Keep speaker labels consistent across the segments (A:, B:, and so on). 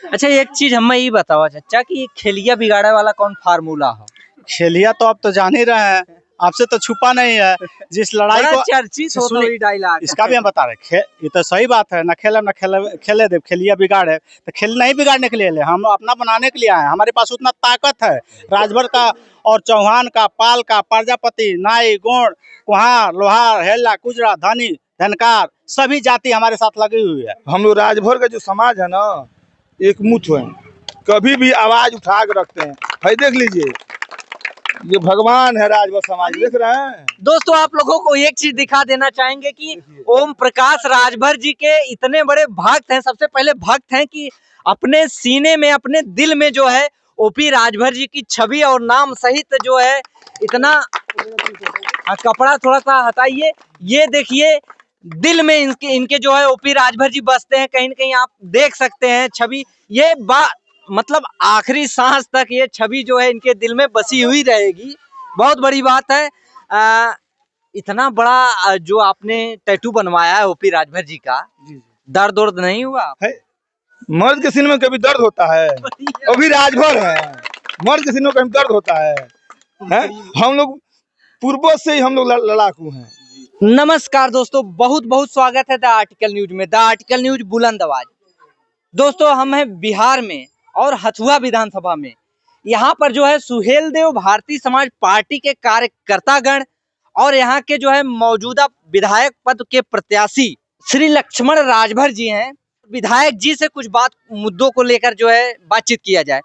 A: अच्छा, एक चीज हमें ये बताओ चाचा कि खेलिया बिगाड़े वाला कौन फार्मूला है?
B: खेलिया तो आप तो जान ही रहे हैं, आपसे तो छुपा नहीं है। जिस लड़ाई
A: बड़ा
B: को
A: चर्चित होता
B: सुनिए,
A: है डायलॉग।
B: इसका भी हम बता रहे ये तो सही बात है। ना खेले दे, खेलिया बिगाड़े तो खेल नहीं बिगाड़ने के लिए हम अपना बनाने के लिए आए हैं। हमारे पास उतना ताकत है राजभर का और चौहान का, पाल का, प्रजापति, नाई, गोंड, कुहार, लोहार, हेला, कुजरा, धनी, धनकार सभी जाति हमारे साथ लगी हुई है।
C: हम लोग राजभर का जो समाज है ना, एक मुठ है, कभी भी आवाज उठा के रखते हैं। भाई देख लीजिए, ये भगवान है राजभर समाज, देख रहे हैं
A: दोस्तों, आप लोगों को एक चीज दिखा देना चाहेंगे कि ओम प्रकाश राजभर जी के इतने बड़े भक्त हैं। सबसे पहले भक्त हैं कि अपने सीने में, अपने दिल में जो है ओपी राजभर जी की छवि और नाम सहित जो है इतना कपड़ा थोड़ा सा हटाइए, ये देखिए दिल में इनके जो है ओपी राजभर जी बसते हैं। कहीं न कहीं आप देख सकते हैं छवि, ये मतलब आखिरी सांस तक ये छवि जो है इनके दिल में बसी हुई रहेगी। बहुत बड़ी बात है। इतना बड़ा जो आपने टैटू बनवाया है ओपी राजभर जी का, दर्द नहीं हुआ?
C: मर्द के सीने में कभी दर्द होता है? अभी राजभर है, मर्द के सीने में कभी दर्द होता है? हम लोग पूर्वज से ही हम लोग लड़ाकू हैं।
A: नमस्कार दोस्तों, बहुत बहुत स्वागत है द आर्टिकल न्यूज में। द आर्टिकल न्यूज बुलंद आवाज। दोस्तों, हम हैं बिहार में और हथुआ विधानसभा में। यहाँ पर जो है सुहेलदेव भारतीय समाज पार्टी के कार्यकर्तागण और यहाँ के जो है मौजूदा विधायक पद के प्रत्याशी श्री लक्ष्मण राजभर जी हैं। विधायक जी से कुछ मुद्दों को लेकर जो है बातचीत किया जाए।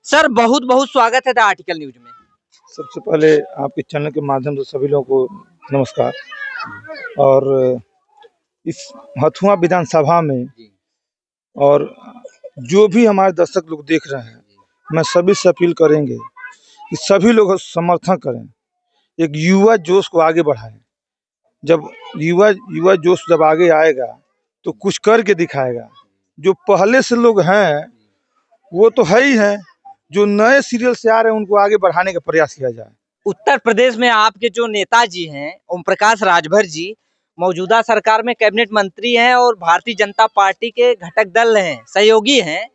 A: सर, बहुत बहुत स्वागत है द आर्टिकल न्यूज में।
C: सबसे पहले आपके चैनल के माध्यम से सभी लोगों को नमस्कार। और इस हथुआ विधानसभा में और जो भी हमारे दर्शक लोग देख रहे हैं, मैं सभी से अपील करेंगे कि सभी लोग समर्थन करें, एक युवा जोश को आगे बढ़ाएं। जब युवा जोश जब आगे आएगा तो कुछ करके दिखाएगा। जो पहले से लोग हैं वो तो है ही है, जो नए सीरियल से आ रहे हैं उनको आगे बढ़ाने का प्रयास किया जाए।
A: उत्तर प्रदेश में आपके जो नेताजी हैं ओम प्रकाश राजभर जी मौजूदा सरकार में कैबिनेट मंत्री हैं और भारतीय जनता पार्टी के घटक दल हैं, सहयोगी हैं।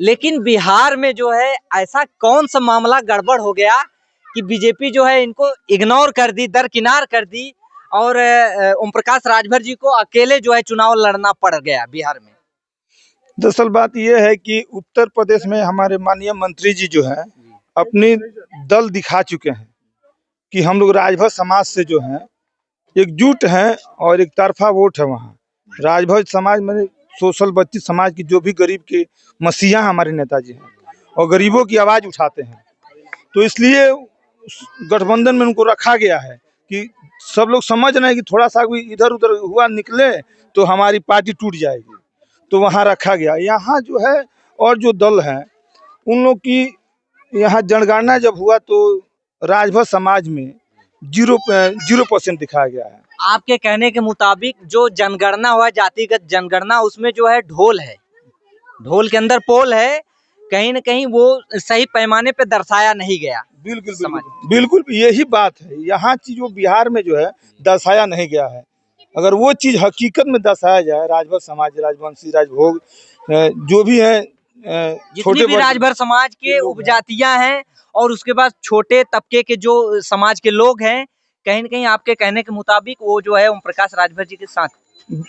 A: लेकिन बिहार में जो है ऐसा कौन सा मामला गड़बड़ हो गया कि बीजेपी जो है इनको इग्नोर कर दी, दरकिनार कर दी और ओम प्रकाश राजभर जी को अकेले जो है चुनाव लड़ना पड़ गया बिहार में?
C: दरअसल बात यह है कि उत्तर प्रदेश में हमारे माननीय मंत्री जी जो है अपनी दल दिखा चुके हैं कि हम लोग राजभर समाज से जो है एकजुट हैं और एक तरफा वोट है। वहाँ राजभर समाज में सोशल बच्ची समाज की जो भी गरीब के मसीहा हमारे नेताजी हैं और गरीबों की आवाज़ उठाते हैं, तो इसलिए गठबंधन में उनको रखा गया है कि सब लोग समझ रहे हैं कि थोड़ा सा भी इधर उधर हुआ निकले तो हमारी पार्टी टूट जाएगी, तो वहाँ रखा गया। यहाँ जो है और जो दल हैं उन लोग की यहाँ जनगणना जब हुआ तो राजभर समाज में 0% दिखाया गया है।
A: आपके कहने के मुताबिक जो जनगणना हुआ, जातिगत जनगणना, उसमें जो है ढोल है, ढोल के अंदर पोल है, कहीं न कहीं वो सही पैमाने पे दर्शाया नहीं गया।
C: बिल्कुल यही बात है। यहाँ चीज़ बिहार में जो है दर्शाया नहीं गया है। अगर वो चीज़ हकीकत में दर्शाया जाए, राजभर समाज, राजवंशी, राजभोग जो भी है,
A: जितनी भी राजभर समाज के उपजातियां हैं और उसके बाद छोटे तबके के जो समाज के लोग हैं, कहीं न कहीं आपके कहने के मुताबिक वो जो है ओम प्रकाश राजभर जी के साथ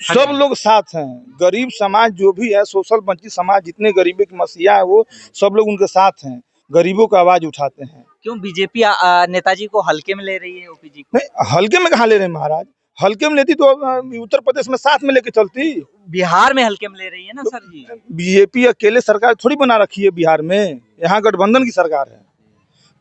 C: सब लोग साथ हैं। गरीब समाज जो भी है, सोशल वंचित समाज, जितने गरीबी के मसीहा है वो सब लोग उनके साथ हैं, गरीबों का आवाज उठाते हैं।
A: क्यों बीजेपी नेताजी को हल्के में ले रही है? ओपी जी
C: नहीं, हल्के में कहाँ ले रहे हैं महाराज? हल्के में लेती तो उत्तर प्रदेश में साथ में लेके चलती।
A: बिहार में हल्के में ले रही है ना सर जी।
C: बीजेपी अकेले सरकार थोड़ी बना रखी है बिहार में, यहाँ गठबंधन की सरकार है।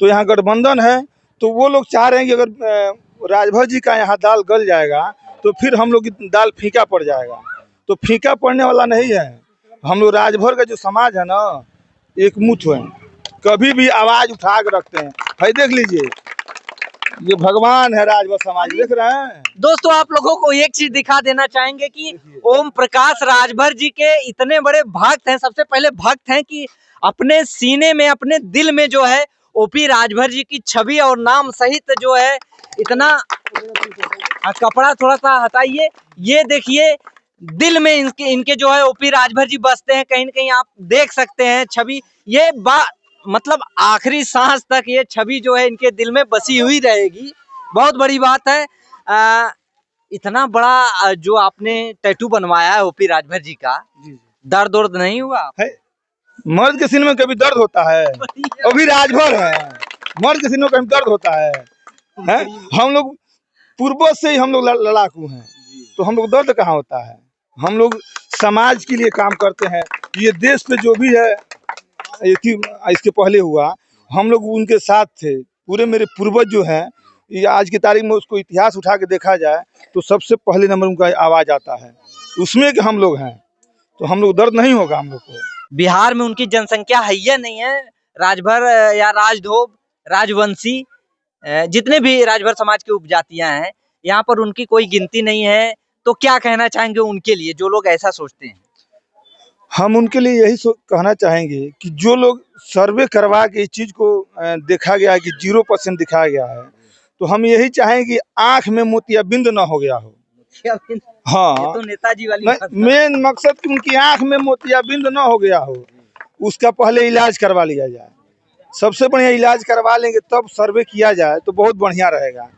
C: तो यहाँ गठबंधन है तो वो लोग चाह रहे हैं कि अगर राजभर जी का यहाँ दाल गल जाएगा तो फिर हम लोग की दाल फीका पड़ जाएगा। तो फीका पड़ने वाला नहीं है। हम लोग राजभर का जो समाज है ना, एक मुठ है, कभी भी आवाज उठा के रखते हैं। भाई देख लीजिए, ये भगवान है राजभर समाज, देख रहे हैं
A: दोस्तों। आप लोगों को एक चीज दिखा देना चाहेंगे कि ओम प्रकाश राजभर जी के इतने बड़े भक्त हैं। सबसे पहले भक्त हैं कि अपने सीने में, अपने दिल में जो है ओपी राजभर जी की छवि और नाम सहित जो है इतना कपड़ा थोड़ा सा हटाइए, ये देखिए दिल में इनके जो है ओपी राजभर जी बसते हैं। कहीं न कहीं आप देख सकते हैं छवि, ये मतलब आखिरी सांस तक ये छवि जो है इनके दिल में बसी हुई रहेगी। बहुत बड़ी बात है। इतना बड़ा जो आपने टैटू बनवाया है ओपी राजभर जी का, दर्द नहीं हुआ?
C: मर्द के सीने में कभी दर्द होता है? अभी राजभर है, मर्द के सीने में कभी दर्द होता है? हम लोग पूर्वज से ही हम लोग लड़ाकू हैं, तो हम लोग दर्द कहाँ होता है? हम लोग समाज के लिए काम करते हैं। ये देश पे जो भी है, इसके पहले हुआ, हम लोग उनके साथ थे। पूरे मेरे पूर्वज जो हैं, ये आज की तारीख में उसको इतिहास उठा के देखा जाए तो सबसे पहले नंबर उनका आवाज आता है, उसमें कि हम लोग हैं, तो हम लोग दर्द नहीं होगा हम लोग को।
A: बिहार में उनकी जनसंख्या हैया नहीं है। राजभर या राजधोब, राजवंशी, जितने भी राजभर समाज की उपजातियां हैं, यहाँ पर उनकी कोई गिनती नहीं है। तो क्या कहना चाहेंगे उनके लिए, जो लोग ऐसा सोचते हैं?
C: हम उनके लिए यही कहना चाहेंगे कि जो लोग सर्वे करवा के इस चीज को देखा गया है कि 0% दिखाया गया है, तो हम यही चाहेंगे कि आंख में मोतियाबिंद ना हो गया हो। हाँ,
A: ये तो नेताजी वाली
C: मेन मकसद कि उनकी आंख में मोतियाबिंद ना हो गया हो, उसका पहले इलाज करवा लिया जाए। सबसे बढ़िया इलाज करवा लेंगे, तब सर्वे किया जाए तो बहुत बढ़िया रहेगा।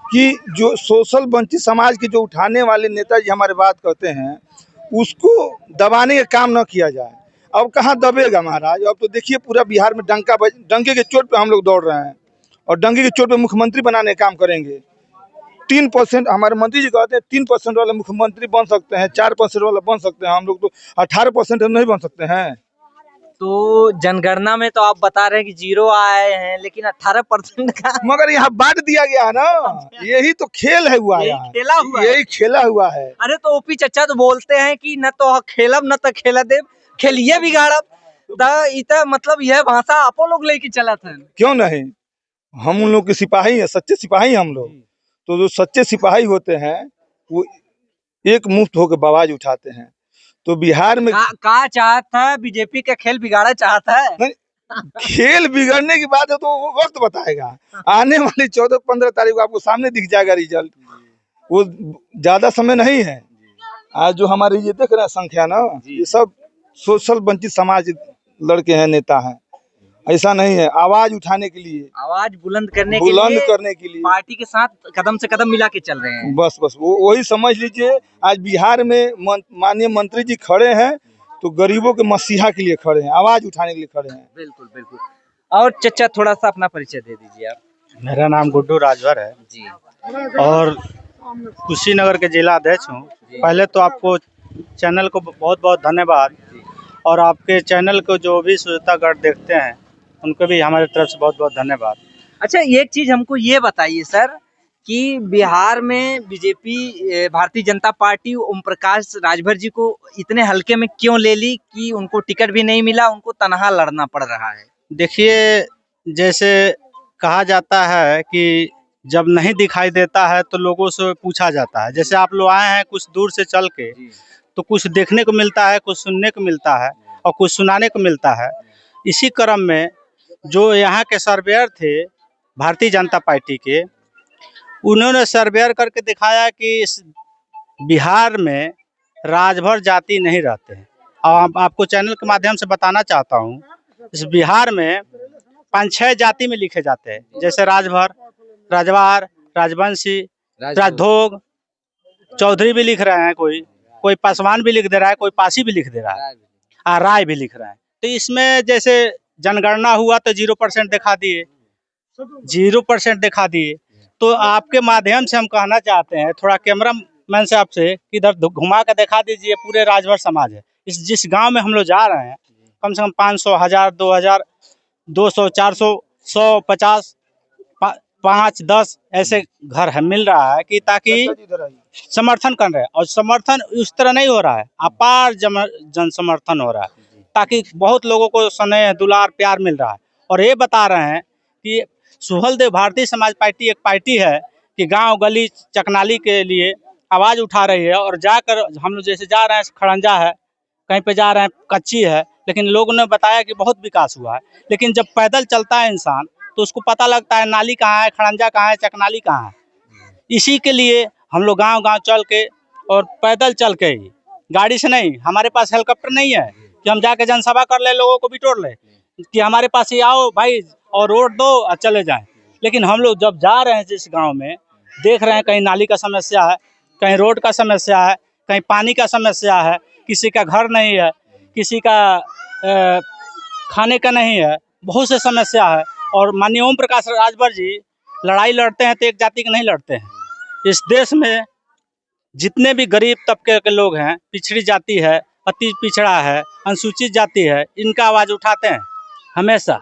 C: कि जो सोशल वंचित समाज के जो उठाने वाले नेताजी हमारे बात करते हैं, उसको दबाने का काम न किया जाए। अब कहाँ दबेगा महाराज? अब तो देखिए पूरा बिहार में डंके के चोट पे हम लोग दौड़ रहे हैं, और डंके के चोट पे मुख्यमंत्री बनाने का काम करेंगे। 3% हमारे मंत्री जी कहते हैं 3% वाले मुख्यमंत्री बन सकते हैं, 4% वाला बन सकते हैं। हम लोग तो 18% नहीं बन सकते हैं।
A: तो जनगणना में तो आप बता रहे हैं कि 0 आए हैं, लेकिन 18% का
C: मगर यहाँ बांट दिया गया है ना, यही तो खेल है हुआ,
A: यही खेला हुआ है।
C: यही खेला हुआ है।
A: अरे तो ओपी चचा तो बोलते हैं कि न तो खेलब न तो खेला देव, खेलिए बिगाड़ब। मतलब यह भाषा आपो लोग लेके चलत हैं।
C: क्यों नहीं? हम उन लोग के सिपाही हैं, सच्चे सिपाही हम लोग। तो जो सच्चे सिपाही होते हैं वो एक मुफ्त होकर आवाज उठाते हैं। तो बिहार में
A: का चाहता है? बीजेपी का खेल बिगाड़ा चाहता है?
C: खेल बिगड़ने की बात है तो वो वक्त बताएगा। आने वाली 14-15 तारीख को आपको सामने दिख जाएगा रिजल्ट। वो ज्यादा समय नहीं है। आज जो हमारे ये देख रहे हैं संख्या ना, ये सब सोशल वंचित समाज लड़के हैं, नेता हैं। ऐसा नहीं है, आवाज उठाने के लिए,
A: आवाज बुलंद करने
C: के लिए
A: पार्टी के साथ कदम से कदम मिला के चल रहे हैं।
C: बस वो वही समझ लीजिए। आज बिहार में माननीय मंत्री जी खड़े हैं तो गरीबों के मसीहा के लिए खड़े हैं, आवाज उठाने के लिए खड़े हैं।
A: बिल्कुल बिल्कुल। और चचा थोड़ा सा अपना परिचय दे दीजिए आप।
B: मेरा नाम गुड्डू राजभर है
A: जी,
B: और कुशीनगर के जिला अध्यक्ष हूँ। पहले तो आपको चैनल को बहुत बहुत धन्यवाद, और आपके चैनल को जो भी श्रोतागण देखते हैं उनको भी हमारी तरफ से बहुत बहुत धन्यवाद।
A: अच्छा एक चीज हमको ये बताइए सर, कि बिहार में बीजेपी भारतीय जनता पार्टी ओम प्रकाश राजभर जी को इतने हल्के में क्यों ले ली कि उनको टिकट भी नहीं मिला, उनको तनहा लड़ना पड़ रहा है?
B: देखिए, जैसे कहा जाता है कि जब नहीं दिखाई देता है तो लोगों से पूछा जाता है। जैसे आप लोग आए हैं कुछ दूर से चल के, तो कुछ देखने को मिलता है, कुछ सुनने को मिलता है और कुछ सुनाने को मिलता है। इसी क्रम में जो यहाँ के सर्वेयर थे भारतीय जनता पार्टी के, उन्होंने सर्वेयर करके दिखाया कि इस बिहार में राजभर जाति नहीं रहते हैं। और आपको चैनल के माध्यम से बताना चाहता हूँ, इस बिहार में 5-6 जाति में लिखे जाते हैं। जैसे राजभर, राजवार, राजवंशी, राजधोग, चौधरी भी लिख रहे हैं, कोई पासवान भी लिख दे रहा है, कोई पासी भी लिख दे रहा है, और राय भी लिख रहा है। तो इसमें जैसे जनगणना हुआ तो 0% दिखा दिए, 0% दिखा दिए। तो आपके माध्यम से हम कहना चाहते हैं, थोड़ा कैमरा मैन से आपसे कि इधर घुमा कर दिखा दीजिए, पूरे राजभर समाज है। जिस गांव में हम लोग जा रहे हैं, कम से कम 500, 1000, 2000, 200, 400, 100, 50, 5, 10 ऐसे घर है मिल रहा है, कि ताकि समर्थन कर रहे हैं। और समर्थन उस तरह नहीं हो रहा है, अपार जन समर्थन हो रहा है, ताकि बहुत लोगों को स्नेह, दुलार, प्यार मिल रहा है। और ये बता रहे हैं कि सुहलदेव भारतीय समाज पार्टी एक पार्टी है कि गांव गली चकनाली के लिए आवाज़ उठा रही है। और जाकर हम लोग जैसे जा रहे हैं, खड़ंजा है, कहीं पे जा रहे हैं, कच्ची है, लेकिन लोगों ने बताया कि बहुत विकास हुआ है। लेकिन जब पैदल चलता है इंसान तो उसको पता लगता है नाली कहाँ है, खड़ंजा कहाँ है, चकनाली कहाँ है। इसी के लिए हम लोग गांव-गांव चल के और पैदल चल के ही गाड़ी से नहीं, हमारे पास हेलीकॉप्टर नहीं है कि हम जाके जनसभा कर ले, लोगों को बिटोर ले कि हमारे पास ही आओ भाई और वोट दो और चले जाएं। लेकिन हम लोग जब जा रहे हैं जिस गांव में, देख रहे हैं कहीं नाली का समस्या है, कहीं रोड का समस्या है, कहीं पानी का समस्या है, किसी का घर नहीं है, किसी का खाने का नहीं है, बहुत से समस्या है। और माननीय ओम प्रकाश राजभर जी लड़ाई लड़ते हैं तो एक जाति के नहीं लड़ते हैं। इस देश में जितने भी गरीब तबके के लोग हैं, पिछड़ी जाति है, अति पिछड़ा है, अनुसूचित जाति है, इनका आवाज़ उठाते हैं हमेशा।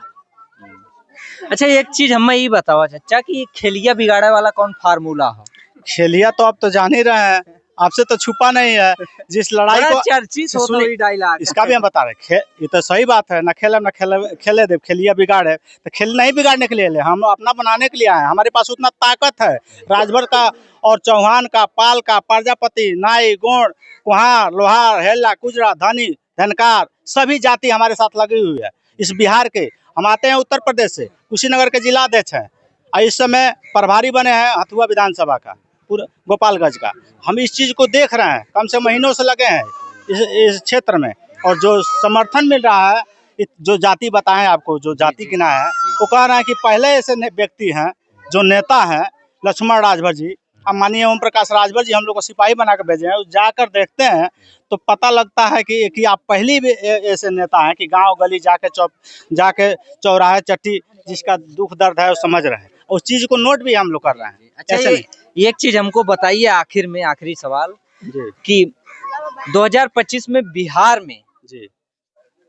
A: अच्छा एक चीज हमें ये बताओ चाचा कि खेलिया बिगाड़े वाला कौन फार्मूला है?
B: खेलिया तो आप तो जान ही रहे हैं, आपसे तो छुपा नहीं है। जिस लड़ाई को
A: चर्चित होता
B: सुनिए,
A: है डायलॉग,
B: इसका भी हम बता रहे हैं। ये तो सही बात है, ना खेले दे, खेलिया बिगाड़े तो खेल नहीं बिगाड़ने के लिए ले, हम अपना बनाने के लिए आए हैं। हमारे पास उतना ताकत है, राजभर का और चौहान का, पाल का, प्रजापति, नाई, गोंड, कुहार, लोहार, हेला, कुजरा, धनी, धनकार, सभी जाति हमारे साथ लगी हुई है। इस बिहार के हम आते हैं उत्तर प्रदेश से, कुशीनगर के जिला अध्यक्ष हैं और इस समय प्रभारी बने हैं हथुआ विधानसभा का, पूरा गोपालगंज का। हम इस चीज़ को देख रहे हैं, कम से महीनों से लगे हैं इस क्षेत्र में। और जो समर्थन मिल रहा है, जो जाति बताएं आपको, जो जाति गिना है, वो कह रहे हैं कि पहले ऐसे व्यक्ति हैं जो नेता हैं, लक्ष्मण राजभर जी। अब माननीय ओम प्रकाश राजभर जी हम लोग को सिपाही बना कर भेजे हैं, जाकर देखते हैं तो पता लगता है कि आप पहली भी ऐसे नेता हैं कि गांव गली जाके चौराहे चट्टी जिसका दुख दर्द है वो समझ रहे हैं। उस चीज़ को नोट भी हम लोग कर रहे हैं।
A: अच्छा एक चीज हमको बताइए आखिर में, आखिरी सवाल
B: जी
A: कि 2025 में बिहार में
B: जी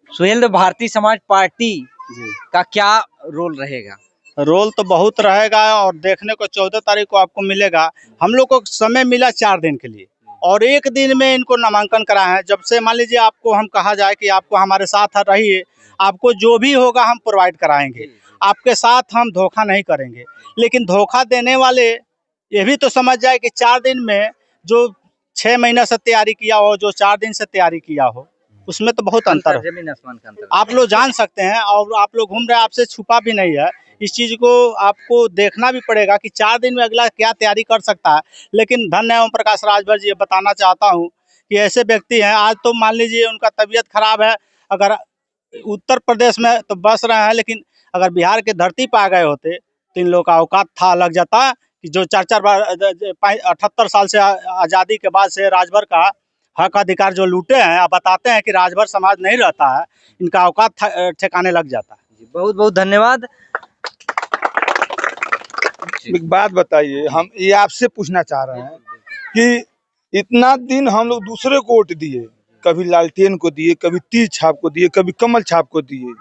A: सुहेलदेव भारतीय समाज पार्टी
B: जी
A: का क्या रोल रहेगा?
B: रोल तो बहुत रहेगा और देखने को 14 तारीख को आपको मिलेगा। हम लोग को समय मिला 4 दिन के लिए और एक दिन में इनको नामांकन कराए हैं। जब से मान लीजिए आपको हम कहा जाए कि आपको हमारे साथ रहिए, आपको जो भी होगा हम प्रोवाइड कराएंगे, आपके साथ हम धोखा नहीं करेंगे। लेकिन धोखा देने वाले ये भी तो समझ जाए कि 4 दिन में जो 6 महीना से तैयारी किया हो, जो 4 दिन से तैयारी किया हो, उसमें तो बहुत अंतर है।
A: जमीन आसमान का अंतर
B: आप लोग जान सकते हैं और आप लोग घूम रहे हैं, आपसे छुपा भी नहीं है। इस चीज़ को आपको देखना भी पड़ेगा कि 4 दिन में अगला क्या तैयारी कर सकता है। लेकिन धन्य ओम प्रकाश राजभर जी, ये बताना चाहता हूँ कि ऐसे व्यक्ति हैं। आज तो मान लीजिए उनका तबीयत खराब है, अगर उत्तर प्रदेश में तो बस रहे हैं, लेकिन अगर बिहार के धरती पर आ गए होते तो इन लोगों का औकात था लग जाता कि जो 4-4 बार 78 साल से आज़ादी के बाद से राजभर का हक अधिकार जो लूटे हैं, आप बताते हैं कि राजभर समाज नहीं रहता है, इनका औकात ठिकाने लग जाता है।
A: बहुत बहुत धन्यवाद।
C: एक बात बताइए, हम ये आपसे पूछना चाह रहे हैं कि इतना दिन हम लोग दूसरे को वोट दिए, कभी लालटेन को दिए, कभी तीर छाप को दिए, कभी कमल छाप को दिए,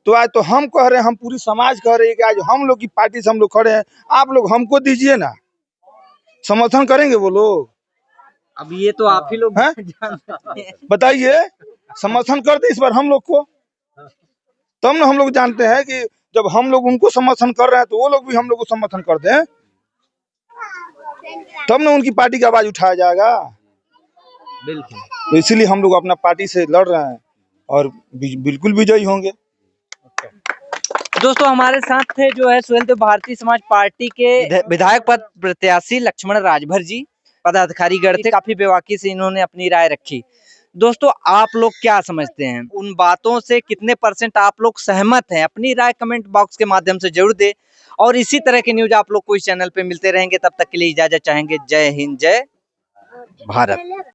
C: तो आज तो हम कह रहे हैं, हम पूरी समाज कह रहे हैं कि आज हम लोग की पार्टी से हम लोग खड़े हैं, आप लोग हमको दीजिए ना, समर्थन करेंगे वो लोग?
A: अब ये तो आप ही लोग
C: बताइए, समर्थन कर दे इस बार हम लोग को, तब ना हम लोग जानते हैं कि जब हम लोग उनको समर्थन कर रहे हैं तो वो लोग भी हम लोग को समर्थन कर दें, तब ना उनकी पार्टी की आवाज उठाया जाएगा।
A: बिल्कुल,
C: तो इसीलिए हम लोग अपना पार्टी से लड़ रहे हैं और बिल्कुल विजयी होंगे।
A: दोस्तों हमारे साथ थे जो है सुहेलदेव भारतीय समाज पार्टी के विधायक पद प्रत्याशी लक्ष्मण राजभर जी, पदाधिकारी गण थे। काफी बेबाकी से इन्होंने अपनी राय रखी। दोस्तों आप लोग क्या समझते हैं, उन बातों से कितने % आप लोग सहमत हैं? अपनी राय कमेंट बॉक्स के माध्यम से जरूर दें और इसी तरह के न्यूज आप लोग को इस चैनल पे मिलते रहेंगे। तब तक के लिए इजाजत चाहेंगे। जय हिंद, जय भारत।